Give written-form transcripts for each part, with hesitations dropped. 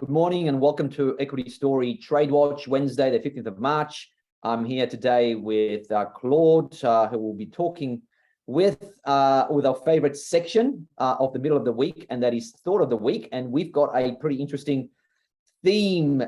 Good morning and welcome to Equity Story Trade Watch, Wednesday, the 15th of March. I'm here today with Claude, who will be talking with our favorite section of the middle of the week, and that is Thought of the Week. And we've got a pretty interesting theme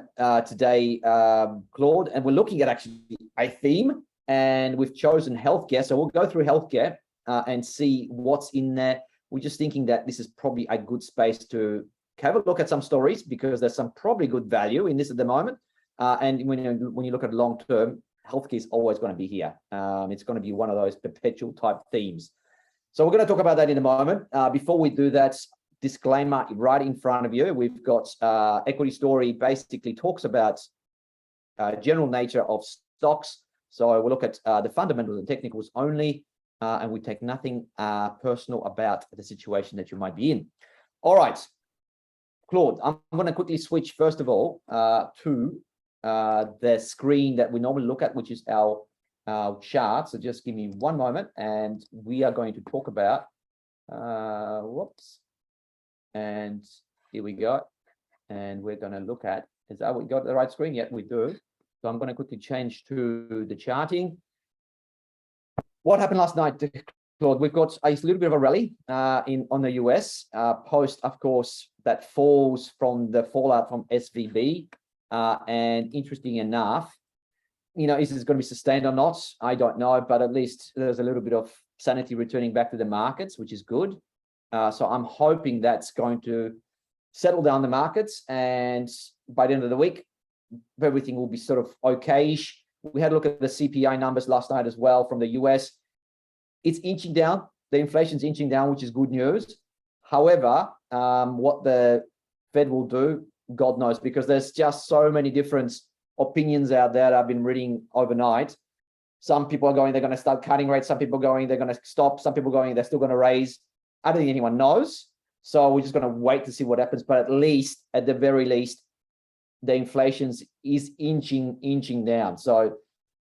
today, Claude, and we're looking at actually a theme, and we've chosen healthcare. So we'll go through healthcare and see what's in there. We're just thinking that this is probably a good space to have a look at some stories because there's some probably good value in this at the moment. And when you look at long term, healthcare is always going to be here. It's going to be one of those perpetual type themes. So we're going to talk about that in a moment. Before we do that, disclaimer right in front of you. We've got Equity Story basically talks about general nature of stocks. So we'll look at the fundamentals and technicals only, and we take nothing personal about the situation that you might be in. All right. Claude, I'm going to quickly switch first of all to the screen that we normally look at, which is our chart. So just give me one moment, and we are going to talk about. Whoops, and here we go, and we're going to look at. Is that we got the right screen? Yet we do. So I'm going to quickly change to the charting. What happened last night, Claude? We've got a little bit of a rally on the US post, of course, that falls from the fallout from SVB. And interesting enough, is this going to be sustained or not? I don't know, but at least there's a little bit of sanity returning back to the markets, which is good. So I'm hoping that's going to settle down the markets, and by the end of the week, everything will be sort of okay-ish. We had a look at the CPI numbers last night as well from the US. It's inching down. The inflation's inching down, which is good news. However, what the Fed will do, God knows, because there's just so many different opinions out there that I've been reading overnight. Some people are going, they're going to start cutting rates. Some people are going, they're going to stop. Some people are going, they're still going to raise. I don't think anyone knows. So we're just going to wait to see what happens. But at the very least, the inflation is inching down. So,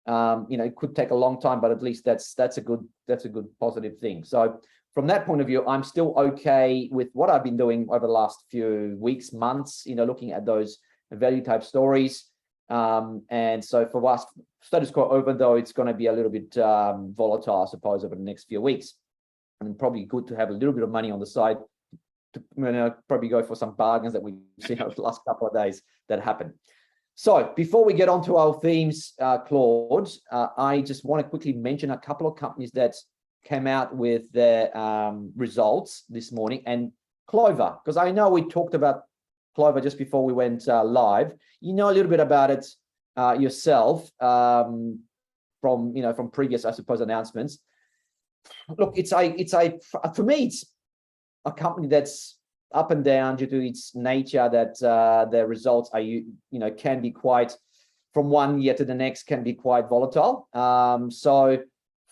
it could take a long time, but at least that's a good positive thing. So from that point of view, I'm still okay with what I've been doing over the last few weeks, months, looking at those value type stories. And so for us, status quo over, though, it's going to be a little bit volatile, I suppose, over the next few weeks. And probably good to have a little bit of money on the side to probably go for some bargains that we've seen over the last couple of days that happened. So before we get on to our themes, Claude, I just want to quickly mention a couple of companies that came out with their results this morning, and Clover, because I know we talked about Clover just before we went live. You know a little bit about it yourself from previous, I suppose, announcements. Look, for me, it's a company that's up and down due to its nature, that the results are can be quite, from one year to the next, can be quite volatile. So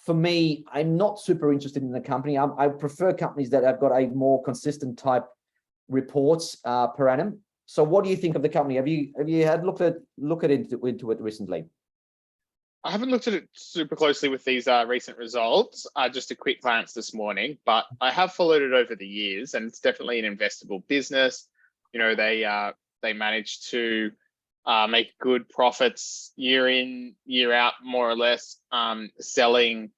for me, I'm not super interested in the company. I prefer companies that have got a more consistent type reports per annum. So what do you think of the company? Have you had looked at it recently? I haven't looked at it super closely with these recent results, just a quick glance this morning, but I have followed it over the years, and it's definitely an investable business. They managed to make good profits year in, year out, more or less, selling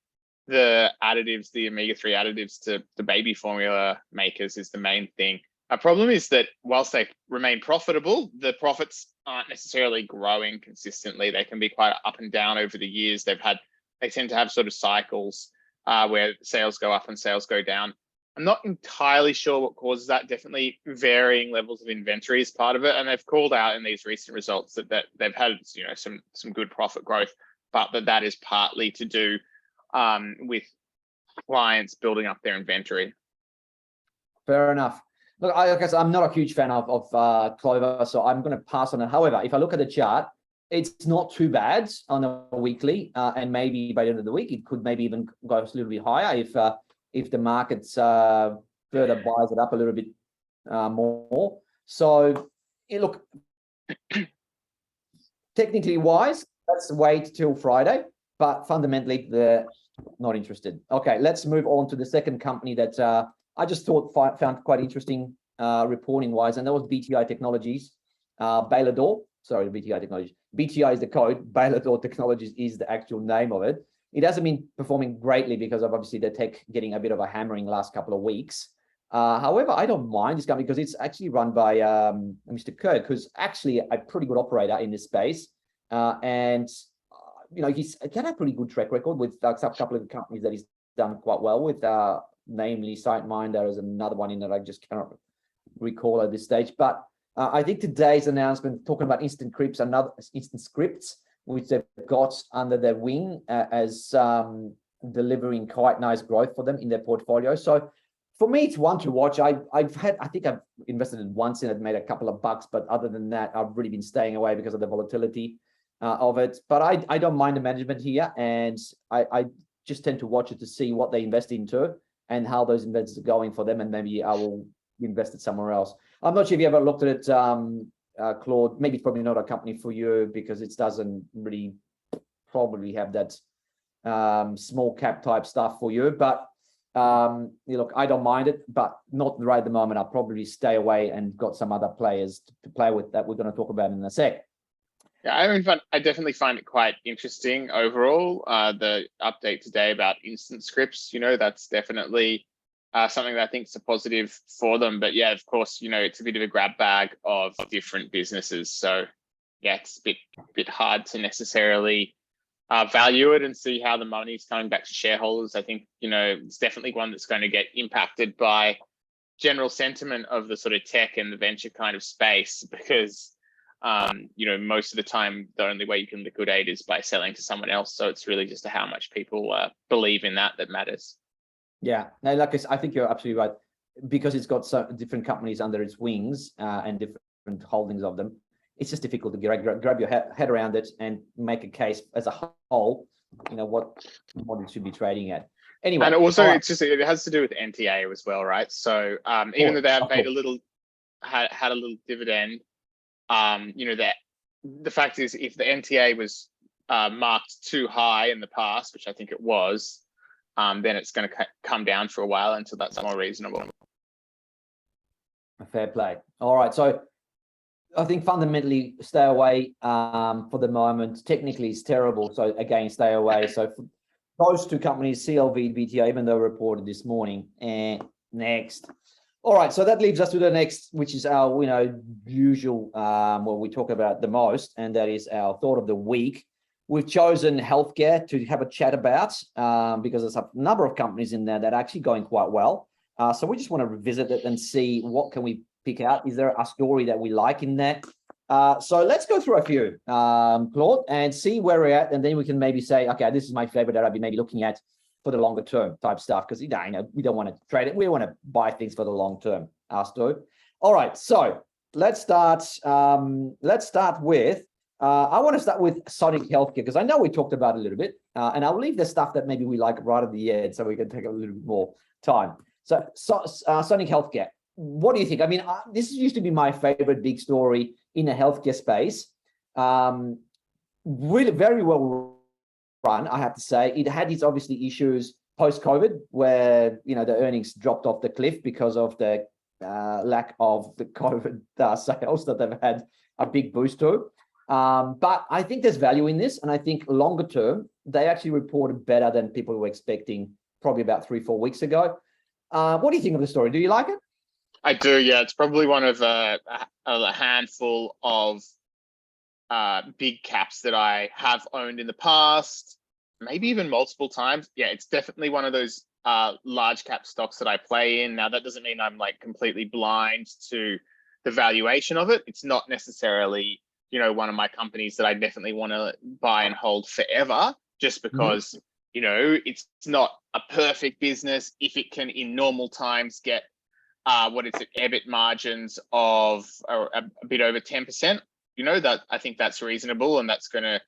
the additives, the omega-3 additives to the baby formula makers is the main thing. Our problem is that whilst they remain profitable, the profits aren't necessarily growing consistently. They can be quite up and down over the years. They tend to have sort of cycles where sales go up and sales go down. I'm not entirely sure what causes that. Definitely varying levels of inventory is part of it. And they've called out in these recent results that they've had some good profit growth, but that is partly to do with clients building up their inventory. Fair enough. Look, I guess I'm not a huge fan of Clover, so I'm going to pass on it. However, if I look at the chart, it's not too bad on a weekly, and maybe by the end of the week, it could maybe even go a little bit higher if the markets further buys it up a little bit more. So, look, technically wise, let's wait till Friday, but fundamentally, they're not interested. Okay, let's move on to the second company that I just found quite interesting reporting wise, and that was BTI Technologies. Balador, sorry, BTI Technologies. BTI is the code, Balador Technologies is the actual name of it. It hasn't been performing greatly because of obviously the tech getting a bit of a hammering last couple of weeks. However, I don't mind this company because it's actually run by Mr. Kirk, who's actually a pretty good operator in this space. He's got a pretty good track record with a couple of companies that he's done quite well with, namely SiteMinder is another one in that I just cannot recall at this stage. But I think today's announcement talking about Instant Scripts, which they've got under their wing as delivering quite nice growth for them in their portfolio. So for me, it's one to watch. I think I've invested in once and it made a couple of bucks, but other than that, I've really been staying away because of the volatility of it. But I don't mind the management here, and I just tend to watch it to see what they invest into and how those investments are going for them, and maybe I will invest it somewhere else. I'm not sure if you ever looked at it, Claude. Maybe it's probably not a company for you because it doesn't really probably have that small cap type stuff for you. But look, I don't mind it, but not right at the moment. I'll probably stay away and got some other players to play with that we're going to talk about in a sec. Yeah, I definitely find it quite interesting overall. The update today about Instant Scripts, that's definitely something that I think is a positive for them. But yeah, of course, it's a bit of a grab bag of different businesses. So yeah, it's a bit hard to necessarily value it and see how the money's coming back to shareholders. I think, it's definitely one that's going to get impacted by general sentiment of the sort of tech and the venture kind of space, because most of the time, the only way you can liquidate is by selling to someone else. So it's really just how much people believe in that matters. Yeah, no, I think you're absolutely right, because it's got so different companies under its wings and different holdings of them. It's just difficult to grab your head around it and make a case as a whole, what it should be trading at. Anyway, and also it has to do with NTA as well, right? So even though they have made had a little dividend, that the fact is, if the NTA was marked too high in the past, which I think it was, then it's going to come down for a while until that's more reasonable. Fair play. All right, so I think fundamentally stay away for the moment. Technically, it's terrible, so again, stay away. So for those two companies, CLV, BTA, even though reported this morning. And next. All right, so that leaves us to the next, which is our usual what we talk about the most, and that is our thought of the week. We've chosen healthcare to have a chat about because there's a number of companies in there that are actually going quite well. So we just want to revisit it and see what can we pick out. Is there a story that we like in there? So let's go through a few, Claude, and see where we're at, and then we can maybe say, okay, this is my favorite that I'd be maybe looking at for the longer term type stuff, because we don't want to trade it. We want to buy things for the long term, us too. All right, so let's start with, I want to start with Sonic Healthcare, because I know we talked about it a little bit, and I'll leave the stuff that maybe we like right at the end so we can take a little bit more time. So Sonic Healthcare, what do you think? I mean, this used to be my favorite big story in the healthcare space. Really very well run, I have to say. It had its obviously issues post-COVID, where the earnings dropped off the cliff because of the lack of the COVID sales that they've had a big boost to. But I think there's value in this, and I think longer term they actually reported better than people were expecting probably about 3-4 weeks ago. What do you think of the story? Do you like it? I do, yeah. It's probably one of a handful of big caps that I have owned in the past, maybe even multiple times. Yeah, it's definitely one of those large cap stocks that I play in. Now, that doesn't mean I'm like completely blind to the valuation of it. It's not necessarily, one of my companies that I definitely want to buy and hold forever, just because, it's not a perfect business. If it can, in normal times, get EBIT margins of a bit over 10%, that I think that's reasonable, and that's going to,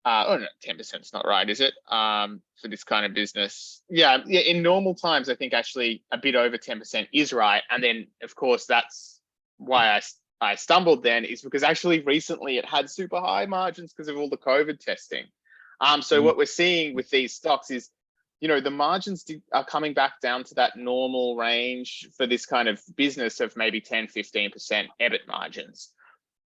10% is not right, is it? For this kind of business. Yeah, in normal times, I think actually a bit over 10% is right. And then, of course, that's why I stumbled then, is because actually recently it had super high margins because of all the COVID testing. So what we're seeing with these stocks is, the margins are coming back down to that normal range for this kind of business of maybe 10-15% EBIT margins.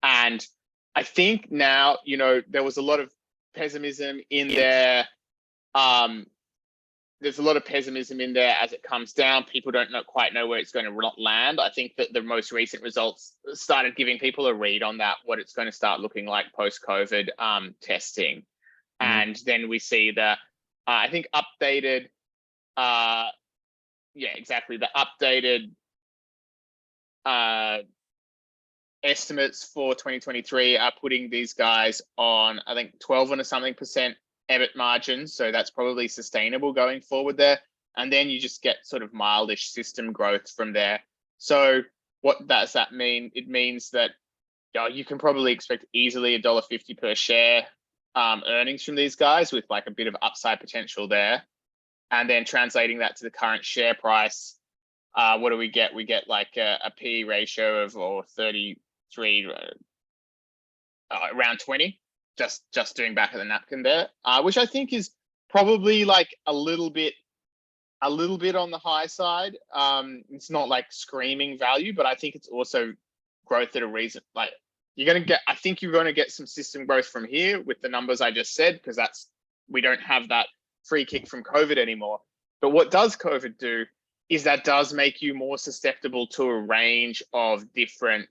And I think now, there was a lot of pessimism in there. There's a lot of pessimism in there as it comes down. People don't quite know where it's going to land. I think that the most recent results started giving people a read on that, what it's going to start looking like post-COVID testing. And then we see the, I think, updated, the updated estimates for 2023 are putting these guys on, I think, 12 and something percent EBIT margins. So that's probably sustainable going forward there. And then you just get sort of mildish system growth from there. So what does that mean? It means that you can probably expect easily $1.50 per share earnings from these guys, with like a bit of upside potential there. And then translating that to the current share price, what do we get? We get like a P ratio of 33, around 20. Just doing back of the napkin there, which I think is probably like a little bit on the high side. It's not like screaming value, but I think it's also growth at a reason. Like I think you're going to get some system growth from here with the numbers I just said, because we don't have that free kick from COVID anymore. But what does COVID do is that does make you more susceptible to a range of different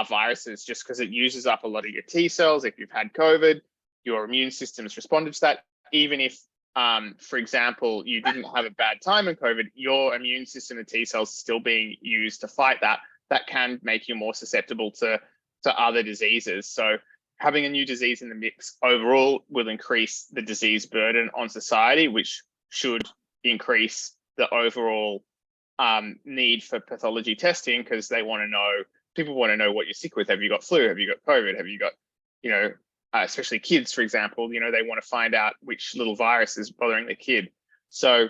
viruses, just because it uses up a lot of your T cells. If you've had COVID, your immune system's responded to that. Even if, for example, you didn't have a bad time in COVID, your immune system and T cells are still being used to fight that. That can make you more susceptible to other diseases. So having a new disease in the mix overall will increase the disease burden on society, which should increase the overall need for pathology testing, because people want to know what you're sick with. Have you got flu? Have you got COVID? Have you got, especially kids, for example, they want to find out which little virus is bothering the kid. So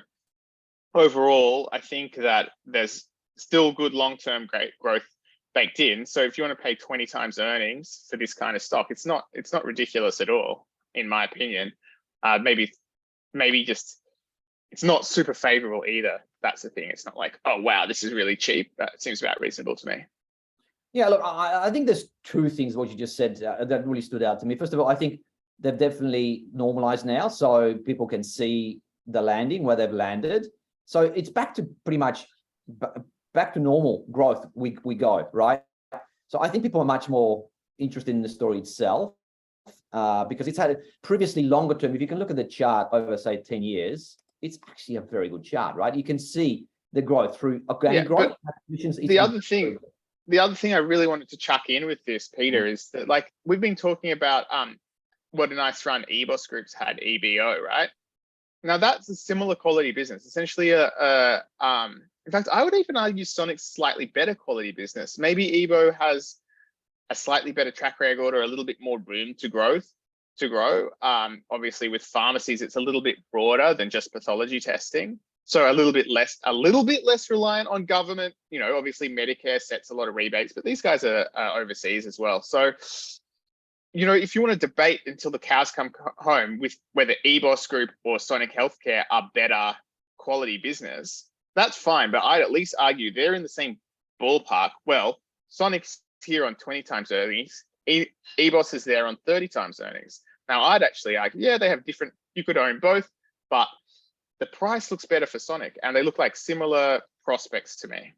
overall, I think that there's still good long-term great growth baked in. So if you want to pay 20 times earnings for this kind of stock, it's not ridiculous at all, in my opinion. Maybe just, it's not super favorable either. That's the thing. It's not like, oh, wow, this is really cheap. That seems about reasonable to me. Yeah, look, I think there's two things what you just said that really stood out to me. First of all, I think they've definitely normalized now, so people can see the landing, where they've landed. So it's back to pretty much back to normal growth. We go, right? So I think people are much more interested in the story itself, because it's had previously longer term. If you can look at the chart over, say, 10 years, it's actually a very good chart, right? You can see the growth through organic growth. The other thing I really wanted to chuck in with this, Peter, is that, like, we've been talking about what a nice run EBOS Group's had, EBO, right? Now that's a similar quality business, essentially in fact, I would even argue Sonic's slightly better quality business. Maybe EBO has a slightly better track record or a little bit more room to grow. Obviously with pharmacies, it's a little bit broader than just pathology testing. So a little bit less reliant on government. Obviously Medicare sets a lot of rebates, but these guys are overseas as well. So, if you want to debate until the cows come home with whether EBOS Group or Sonic Healthcare are better quality business, that's fine. But I'd at least argue they're in the same ballpark. Well, Sonic's here on 20 times earnings. EBOS is there on 30 times earnings. Now, I'd actually argue, yeah, they have different, you could own both, but the price looks better for Sonic, and they look like similar prospects to me.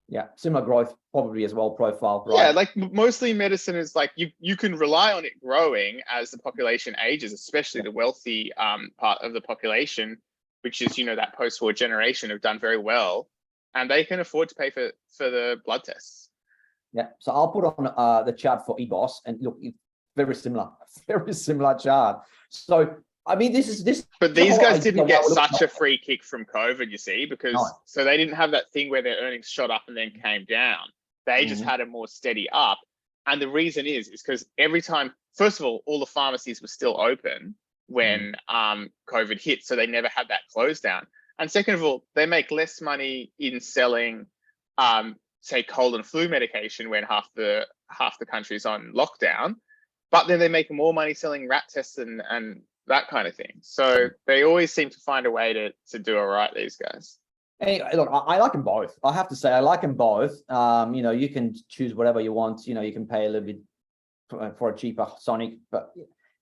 Yeah, similar growth probably as well profile, right? Yeah, like mostly medicine is like you can rely on it growing as the population ages, especially the wealthy part of the population, which is, that post-war generation have done very well, and they can afford to pay for the blood tests. Yeah, so I'll put on the chart for EBOS, and look, it's very similar chart. So I mean, this. But these guys didn't get such a free kick from COVID, you see, because so they didn't have that thing where their earnings shot up and then came down. They just had a more steady up. And the reason is because every time, first of all the pharmacies were still open when COVID hit, so they never had that close down. And second of all, they make less money in selling, say, cold and flu medication when half the country's on lockdown, but then they make more money selling rat tests and that kind of thing. So they always seem to find a way to do all right, these guys. Hey, look, I like them both. I have to say, I like them both. You can choose whatever you want. You can pay a little bit for a cheaper Sonic. But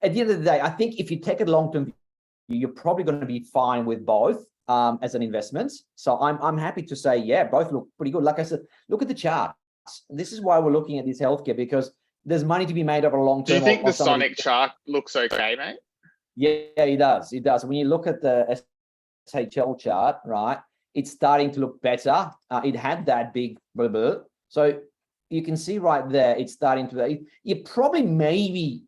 at the end of the day, I think if you take it long-term, you're probably going to be fine with both as an investment. So I'm happy to say, yeah, both look pretty good. Like I said, look at the charts. This is why we're looking at this healthcare, because there's money to be made over a long term. Do you think the Sonic chart looks okay, mate? Yeah, it does. It does. When you look at the SHL chart, right, it's starting to look better. It had that big blah, blah. So you can see right there, it's starting to, you probably maybe,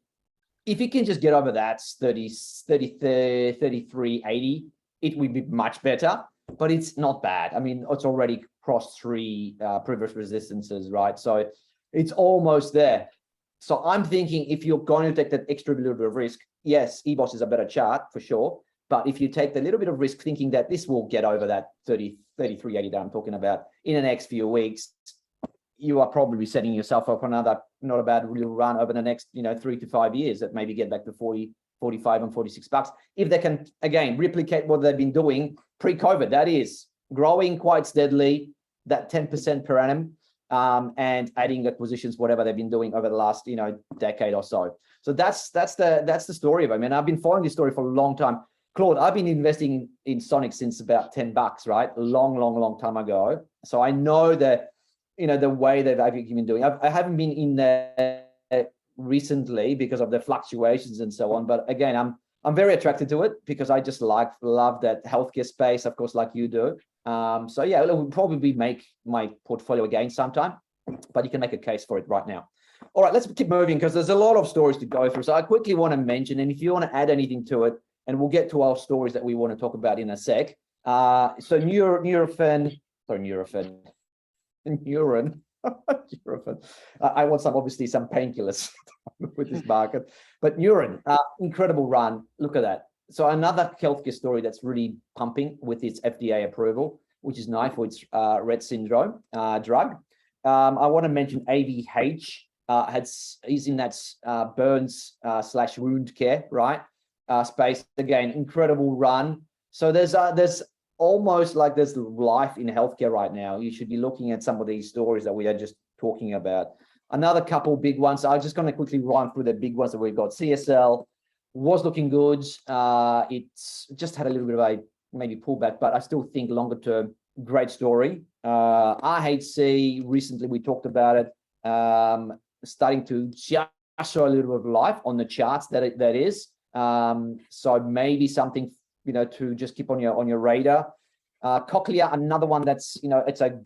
if you can just get over that 33.80, it would be much better, but it's not bad. I mean, it's already crossed 3 previous resistances, right? So it's almost there. So I'm thinking if you're going to take that extra little bit of risk, yes, EBOS is a better chart for sure. But if you take the little bit of risk thinking that this will get over that 33.80 that I'm talking about in the next few weeks, you are probably setting yourself up for another not a bad little run over the next 3 to 5 years that maybe get back to 40, 45 and 46 bucks. If they can, again, replicate what they've been doing pre-COVID, that is growing quite steadily, that 10% per annum, and adding acquisitions, whatever they've been doing over the last decade or so. So that's the story of it. I mean, I've been following this story for a long time. Claude, I've been investing in Sonic since about 10 bucks, right? A long time ago. So I know that, the way that I've been doing. I haven't been in there recently because of the fluctuations and so on. But again, I'm very attracted to it because I just love that healthcare space, of course, like you do. So yeah, it will probably make my portfolio again sometime, but you can make a case for it right now. All right, let's keep moving because there's a lot of stories to go through. So I quickly want to mention, and if you want to add anything to it, and we'll get to our stories that we want to talk about in a sec. So Neuron. I want obviously some painkillers with this market, but Neuron, incredible run. Look at that. So another healthcare story that's really pumping with its FDA approval, which is nice for its Rett syndrome drug. I want to mention AVH is in that burns / wound care, right? Space again, incredible run. So there's almost like there's life in healthcare right now. You should be looking at some of these stories that we are just talking about. Another couple big ones. So I'm just going to quickly run through the big ones that we've got. CSL was looking good. It's just had a little bit of a maybe pullback, but I still think longer term, great story. RHC, recently we talked about it, starting to just show a little bit of life on the charts that is. So maybe something to just keep on your radar. Cochlear, another one that's it's a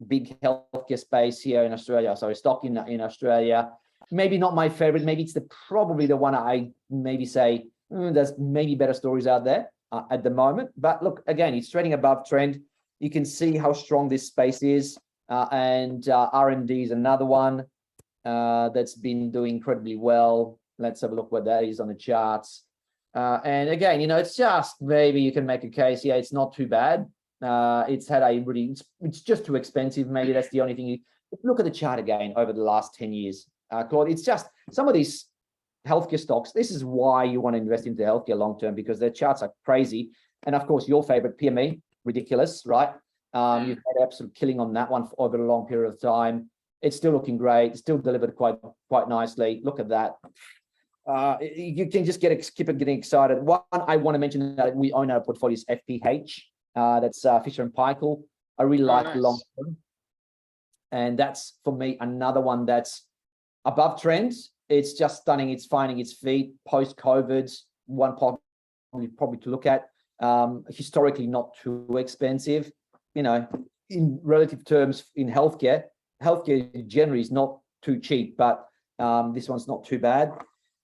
big healthcare space here in Australia. So stock in Australia, maybe not my favorite. Maybe it's probably the one I maybe say there's maybe better stories out there at the moment. But look, again, it's trading above trend. You can see how strong this space is, and RMD is another one that's been doing incredibly well. Let's have a look what that is on the charts. And again, it's just maybe you can make a case. Yeah, it's not too bad. It's had a really, it's just too expensive. Maybe that's the only thing. Look at the chart again over the last 10 years, Claude. It's just some of these healthcare stocks. This is why you want to invest into healthcare long term, because their charts are crazy. And of course, your favorite PME, ridiculous, right? You've had absolute killing on that one for over a long period of time. It's still looking great. It's still delivered quite nicely. Look at that. You can just keep getting excited. One I want to mention that we own our portfolio is FPH. That's Fisher and Paykel. I really like the long term, and that's for me another one that's above trend. It's just stunning. It's finding its feet post COVID. One probably to look at. Historically, not too expensive. In relative terms, in healthcare generally is not too cheap, but this one's not too bad.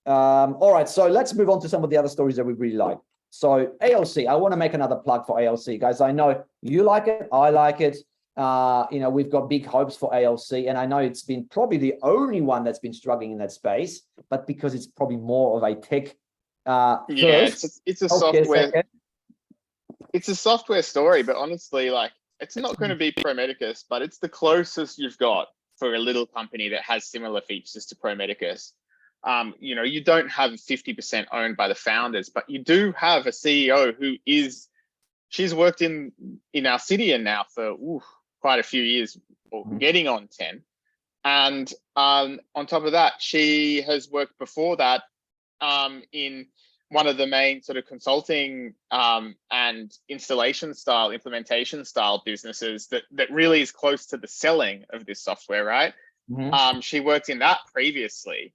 All right, so let's move on to some of the other stories that we really like. So ALC, I want to make another plug for ALC, guys. I know you like it, I like it. We've got big hopes for ALC, and I know it's been probably the only one that's been struggling in that space, but because it's probably more of a tech it's a software. It's a software story, but honestly, it's not going to be Pro Medicus, but it's the closest you've got for a little company that has similar features to Pro Medicus. You don't have 50% owned by the founders, but you do have a CEO she's worked in Alcidion now for quite a few years, or getting on 10. And on top of that, she has worked before that in one of the main sort of consulting and implementation style businesses that really is close to the selling of this software, right? Mhm. She worked in that previously.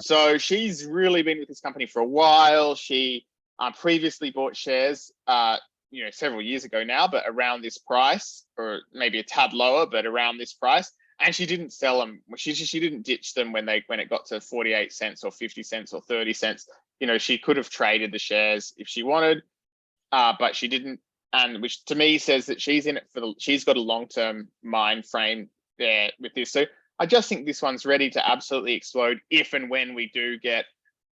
So she's really been with this company for a while. She previously bought shares, several years ago now, but around this price, or maybe a tad lower, but around this price. And she didn't sell them. She didn't ditch them when it got to 48 cents or 50 cents or 30 cents. She could have traded the shares if she wanted, but she didn't. And which to me says that she's in it she's got a long-term mind frame there with this. So I just think this one's ready to absolutely explode if and when we do get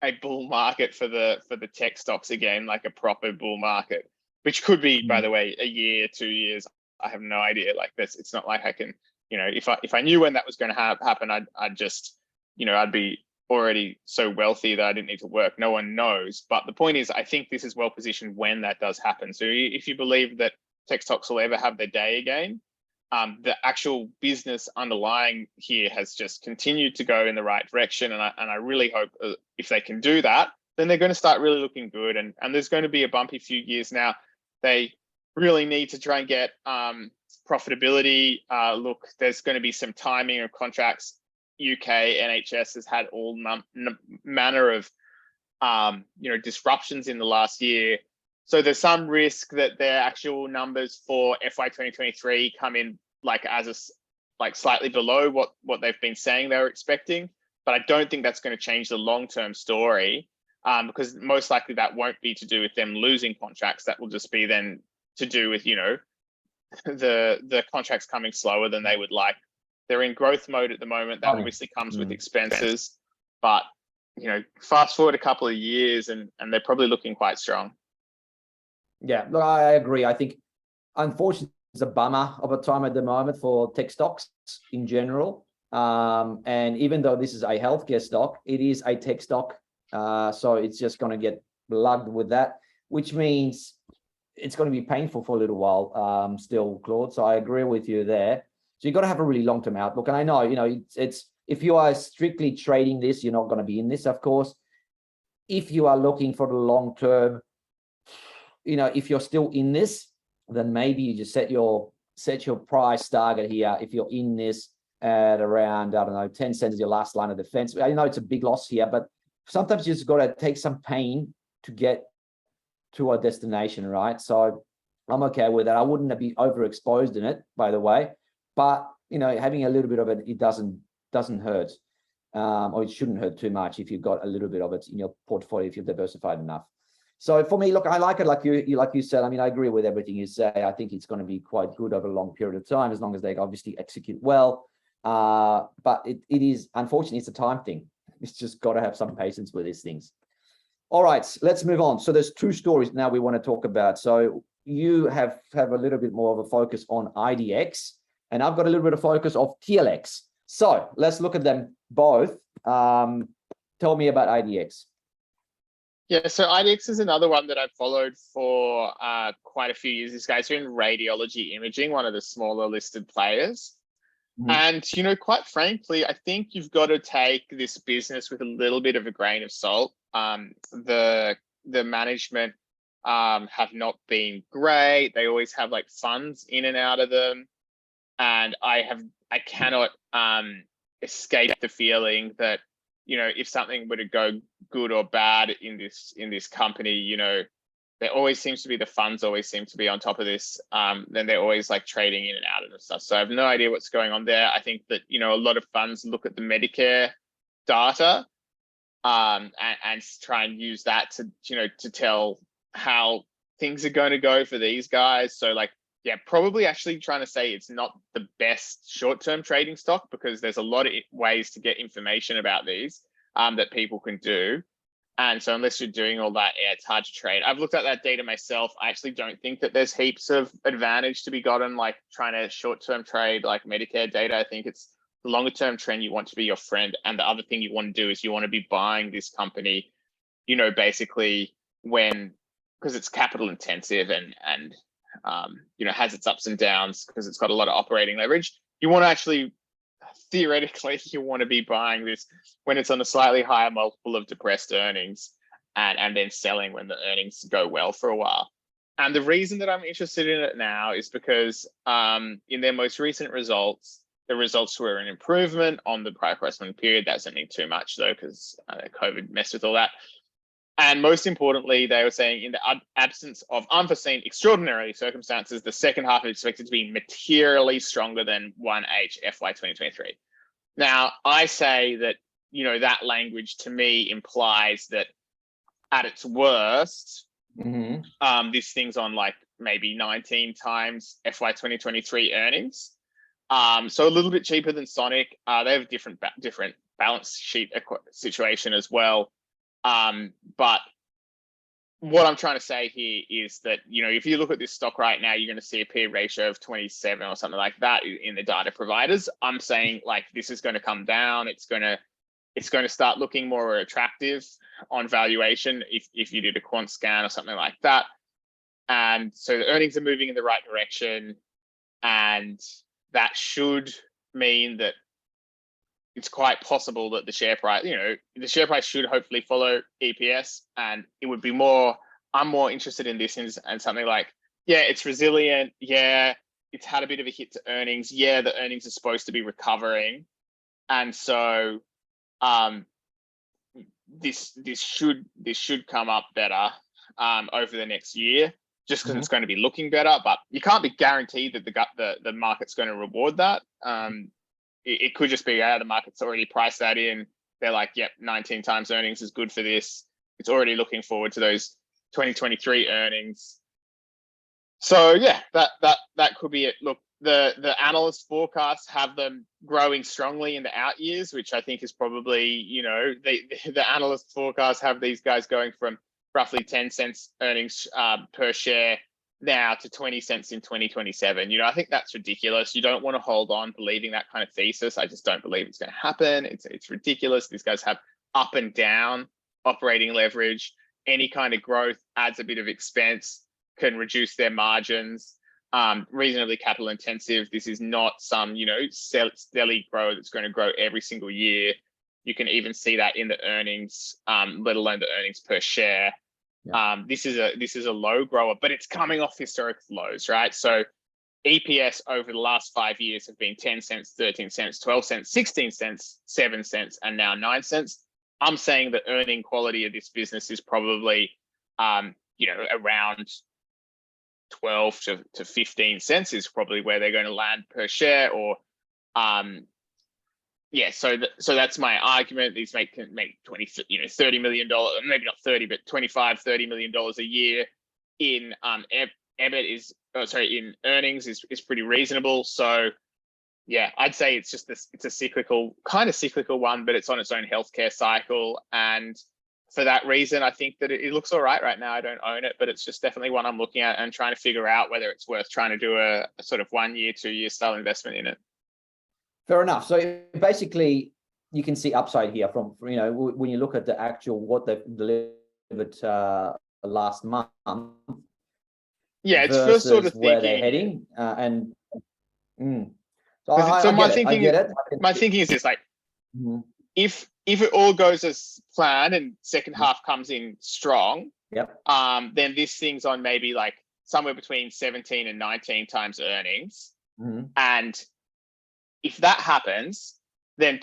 a bull market for the tech stocks again, like a proper bull market, which could be, by the way, a year, 2 years. I have no idea. Like this, it's not like I can, if I knew when that was going to happen, I'd just, I'd be already so wealthy that I didn't need to work. No one knows. But the point is, I think this is well positioned when that does happen. So if you believe that tech stocks will ever have their day again, the actual business underlying here has just continued to go in the right direction. And I really hope if they can do that, then they're going to start really looking good. And there's going to be a bumpy few years now. They really need to try and get profitability. Look, there's going to be some timing of contracts. UK NHS has had all manner of disruptions in the last year. So there's some risk that their actual numbers for FY 2023 come in slightly below what they've been saying they were expecting. But I don't think that's going to change the long-term story, because most likely that won't be to do with them losing contracts. That will just be then to do with, the contracts coming slower than they would like. They're in growth mode at the moment. That obviously comes with expenses, but fast forward a couple of years and they're probably looking quite strong. Yeah, look, I agree. I think, unfortunately, it's a bummer of a time at the moment for tech stocks in general. And even though this is a healthcare stock, it is a tech stock. So it's just going to get plugged with that, which means it's going to be painful for a little while still, Claude. So I agree with you there. So you've got to have a really long-term outlook. And I know, it's if you are strictly trading this, you're not going to be in this, of course. If you are looking for the long term, if you're still in this, then maybe you just set your price target here. If you're in this at around, I don't know, 10 cents is your last line of defense. I know it's a big loss here, but sometimes you just got to take some pain to get to a destination, right? So I'm okay with that. I wouldn't be overexposed in it, by the way, but having a little bit of it doesn't hurt, or it shouldn't hurt too much if you've got a little bit of it in your portfolio if you're diversified enough. So for me, look, I like it, like you said. I mean, I agree with everything you say. I think it's going to be quite good over a long period of time, as long as they obviously execute well. But it is, unfortunately, it's a time thing. It's just got to have some patience with these things. All right, let's move on. So there's two stories now we want to talk about. So you have a little bit more of a focus on IDX, and I've got a little bit of focus of TLX. So let's look at them both. Tell me about IDX. Yeah, so IDX is another one that I've followed for quite a few years. These guys are in radiology imaging, one of the smaller listed players. Mm-hmm. And, quite frankly, I think you've got to take this business with a little bit of a grain of salt. The management have not been great. They always have funds in and out of them. And I cannot escape the feeling that, if something were to go good or bad in this company, there always seems to be, the funds always seem to be on top of this. Then they're always trading in and out of the stuff. So I have no idea what's going on there. I think that, a lot of funds look at the Medicare data and try and use that to tell how things are going to go for these guys. So yeah, probably actually trying to say it's not the best short-term trading stock, because there's a lot of ways to get information about these that people can do. And so unless you're doing all that, yeah, it's hard to trade. I've looked at that data myself. I actually don't think that there's heaps of advantage to be gotten, trying to short-term trade Medicare data. I think it's the longer-term trend you want to be your friend. And the other thing you want to do is you want to be buying this company, basically because it's capital intensive and has its ups and downs because it's got a lot of operating leverage. You want to actually theoretically you want to be buying this when it's on a slightly higher multiple of depressed earnings, and then selling when the earnings go well for a while. And the reason that I'm interested in it now is because in their most recent results, the results were an improvement on the prior corresponding period. That doesn't mean too much though, because COVID messed with all that. And most importantly, they were saying in the absence of unforeseen extraordinary circumstances, the second half is expected to be materially stronger than 1H FY 2023. Now, I say that, that language to me implies that at its worst, this thing's on like maybe 19 times FY 2023 earnings. So a little bit cheaper than Sonic. They have a different balance sheet situation as well. But what I'm trying to say here is that, if you look at this stock right now, you're going to see a P ratio of 27 or something like that in the data providers. I'm saying like this is going to come down. It's going to start looking more attractive on valuation if you did a quant scan or something like that. And so the earnings are moving in the right direction, and that should mean that it's quite possible that the share price, the share price should hopefully follow EPS. And it would be I'm more interested in this and something like, yeah, it's resilient. Yeah, it's had a bit of a hit to earnings. Yeah, the earnings are supposed to be recovering. And so this should come up better over the next year, just because it's going to be looking better. But you can't be guaranteed that the market's going to reward that. It could just be, the market's already priced that in. They're like, yep, 19 times earnings is good for this. It's already looking forward to those 2023 earnings. So yeah, that could be it. Look, the analyst forecasts have them growing strongly in the out years, which I think is probably, the analyst forecasts have these guys going from roughly 10 cents earnings per share now to 20 cents in 2027. I think that's ridiculous. You don't want to hold on believing that kind of thesis. I just don't believe it's going to happen. It's ridiculous. These guys have up and down operating leverage. Any kind of growth adds a bit of expense, can reduce their margins. Reasonably capital intensive. This is not some, steady grow that's going to grow every single year. You can even see that in the earnings, let alone the earnings per share. Yeah. This is a low grower, but it's coming off historic lows, right? So EPS over the last 5 years have been 10 cents, 13 cents, 12 cents, 16 cents, 7 cents, and now 9 cents. I'm saying the earning quality of this business is probably, around 12 to 15 cents is probably where they're going to land per share, or so that's my argument. These make 20, $30 million, maybe not 30, but $25-30 million a year in EBIT in earnings is pretty reasonable. So yeah, I'd say it's just it's a cyclical one, but it's on its own healthcare cycle. And for that reason, I think that it looks all right now. I don't own it, but it's just definitely one I'm looking at and trying to figure out whether it's worth trying to do a sort of 1 year, 2 year style investment in it. Fair enough. So basically, you can see upside here from when you look at the actual what they've delivered last month. Yeah, it's first sort of where thinking, they're heading, my thinking is this: like, if it all goes as planned and second half comes in strong, then this thing's on maybe like somewhere between 17 and 19 times earnings, and if that happens, then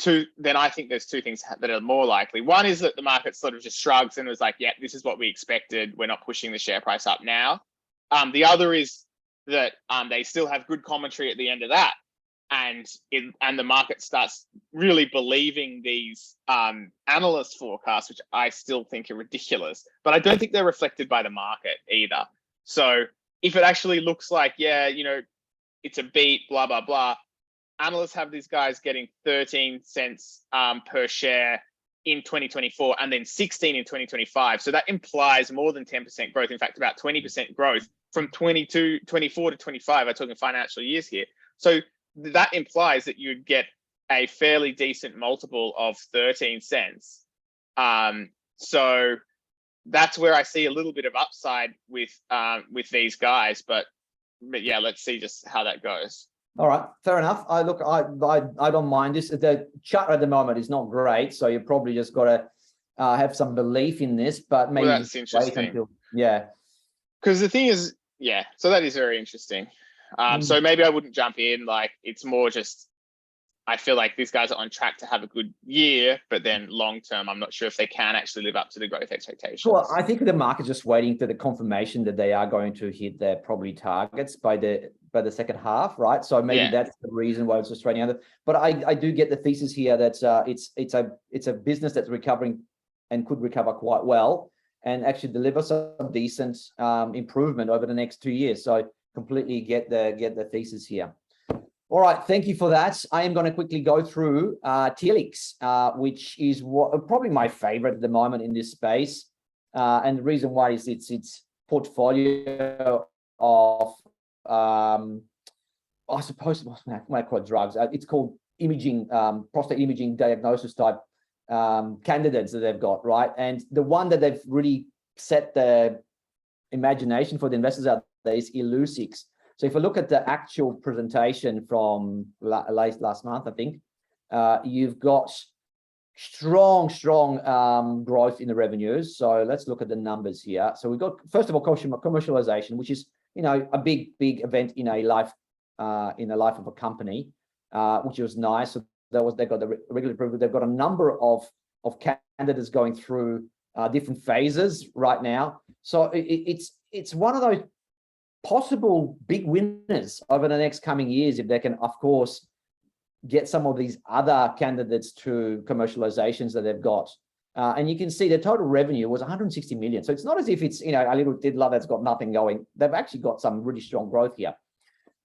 I think there's two things that are more likely. One is that the market sort of just shrugs and was like, yeah, this is what we expected. We're not pushing the share price up now. The other is that they still have good commentary at the end of that. And the market starts really believing these analyst forecasts, which I still think are ridiculous, but I don't think they're reflected by the market either. So if it actually looks like, it's a beat, blah, blah, blah, analysts have these guys getting 13 cents per share in 2024 and then 16 in 2025. So that implies more than 10% growth. In fact, about 20% growth from 24 to 25. I'm talking financial years here. So that implies that you'd get a fairly decent multiple of 13 cents. So that's where I see a little bit of upside with these guys. But yeah, let's see just how that goes. All right, fair enough. I don't mind this. The chart at the moment is not great, so you probably just got to have some belief in this, but maybe Well, that's just wait interesting. until, yeah. Because the thing is, yeah, so that is very interesting. So maybe I wouldn't jump in. Like, it's more just, I feel like these guys are on track to have a good year, but then long term, I'm not sure if they can actually live up to the growth expectations. Well, I think the market's just waiting for the confirmation that they are going to hit their probably targets by the second half, right? So maybe that's the reason why it's just trading under. But I do get the thesis here that it's a business that's recovering and could recover quite well and actually deliver some decent improvement over the next 2 years. So completely get the thesis here. All right, thank you for that. I am going to quickly go through Telix, which is probably my favorite at the moment in this space. And the reason why is its portfolio of, I suppose, when I call it drugs, it's called imaging, prostate imaging diagnosis type candidates that they've got, right? And the one that they've really set the imagination for the investors out there is Illuccix. So if you look at the actual presentation from last month, I think, you've got strong growth in the revenues. So let's look at the numbers here. So we've got, first of all, commercialization, which is, a big event in a life of a company, which was nice. So they got the regular approval. They've got a number of candidates going through different phases right now. So it's one of those possible big winners over the next coming years if they can, of course, get some of these other candidates to commercializations that they've got. And you can see the total revenue was 160 million. So it's not as if it's, a little diddler that's got nothing going. They've actually got some really strong growth here.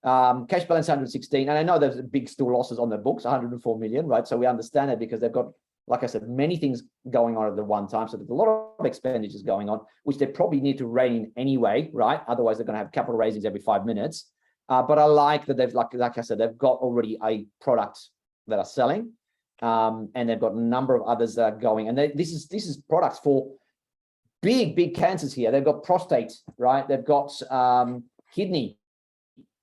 Cash balance 116. And I know there's big still losses on the books, 104 million, right? So we understand it because they've got, like I said, many things going on at the one time. So there's a lot of expenditures going on, which they probably need to rein in anyway, right? Otherwise, they're going to have capital raisings every 5 minutes. But I like that they've, like I said, they've got already a product that are selling, and they've got a number of others that are going. And this is products for big cancers here. They've got prostate, right? They've got kidney.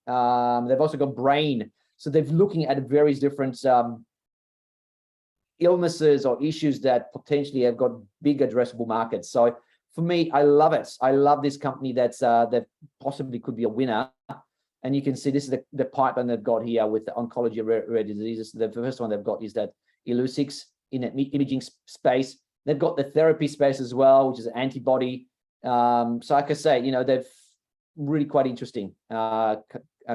They've also got brain. So they're looking at various different illnesses or issues that potentially have got big addressable markets. So for me, I love it. I love this company that possibly could be a winner. And you can see this is the pipeline they've got here with the oncology rare diseases. The first one they've got is that Illuccix in the imaging space. They've got the therapy space as well, which is an antibody. So like I say, they've really quite interesting a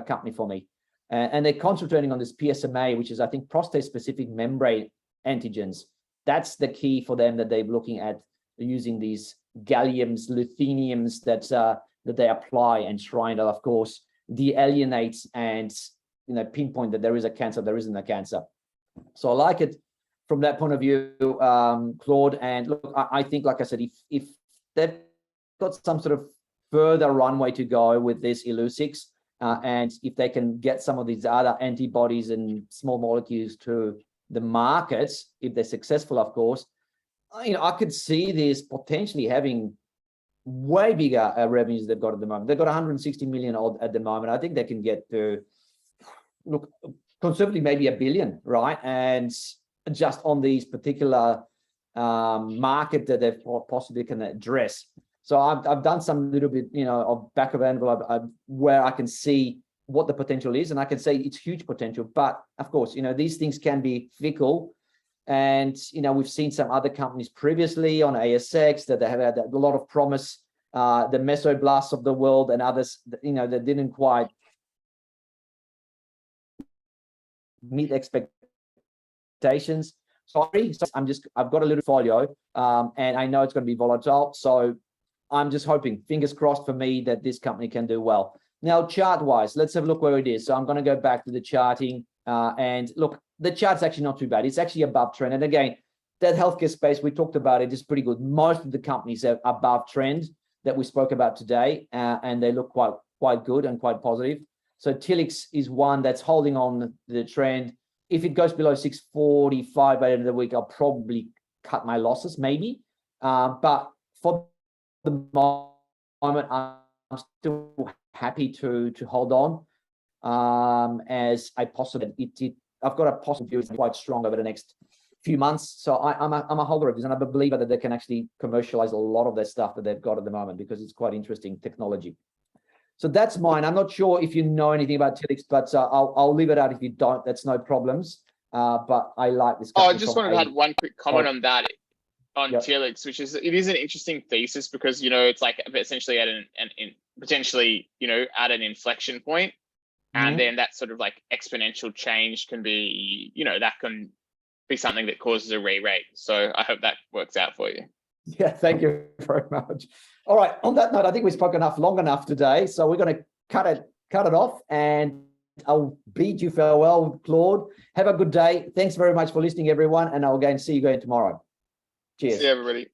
company for me. And they're concentrating on this PSMA, which is, I think, prostate-specific membrane antigens. That's the key for them, that they're looking at using these galliums, lutetiums that they apply and trying to, of course, de-alienate and pinpoint that there is a cancer, there isn't a cancer. So I like it from that point of view, Claude. And look, I think, like I said, if they've got some sort of further runway to go with this Illuccix, and if they can get some of these other antibodies and small molecules to the markets, if they're successful, of course, I could see this potentially having way bigger revenues they've got at the moment. They've got 160 million odd at the moment. I think they can get to, look, conservatively maybe $1 billion, right? And just on these particular market that they possibly can address. So I've done some little bit, of back of envelope where I can see what the potential is, and I can say it's huge potential. But of course, these things can be fickle. And, we've seen some other companies previously on ASX that they have had a lot of promise, the Mesoblasts of the world and others, that didn't quite meet expectations. Sorry, so I've got a little folio, and I know it's going to be volatile. So I'm just hoping, fingers crossed for me, that this company can do well. Now, chart-wise, let's have a look where it is. So I'm going to go back to the charting, and look, the chart's actually not too bad. It's actually above trend. And again, that healthcare space, we talked about it, is pretty good. Most of the companies are above trend that we spoke about today, and they look quite good and quite positive. So Telix is one that's holding on the trend. If it goes below 645 by the end of the week, I'll probably cut my losses, maybe. But for the moment, I'm still happy to hold on. as a possibility. I've got a possible view quite strong over the next few months. So I'm a holder of this, and I'm a believer that they can actually commercialize a lot of their stuff that they've got at the moment, because it's quite interesting technology. So that's mine. I'm not sure if you know anything about Telix, but I'll leave it out if you don't. That's no problems. But I like this. I just wanted to add one quick comment on that, on Telix, which is, it is an interesting thesis, because, you know, it's like essentially at potentially, you know, at an inflection point. And then that sort of like exponential change can be, you know, that can be something that causes a re-rate. So I hope that works out for you. Yeah, thank you very much. All right, on that note, I think we've spoken long enough today. So we're going to cut it off, and I'll bid you farewell, Claude. Have a good day. Thanks very much for listening, everyone. And I'll again see you again tomorrow. Cheers. See you, everybody.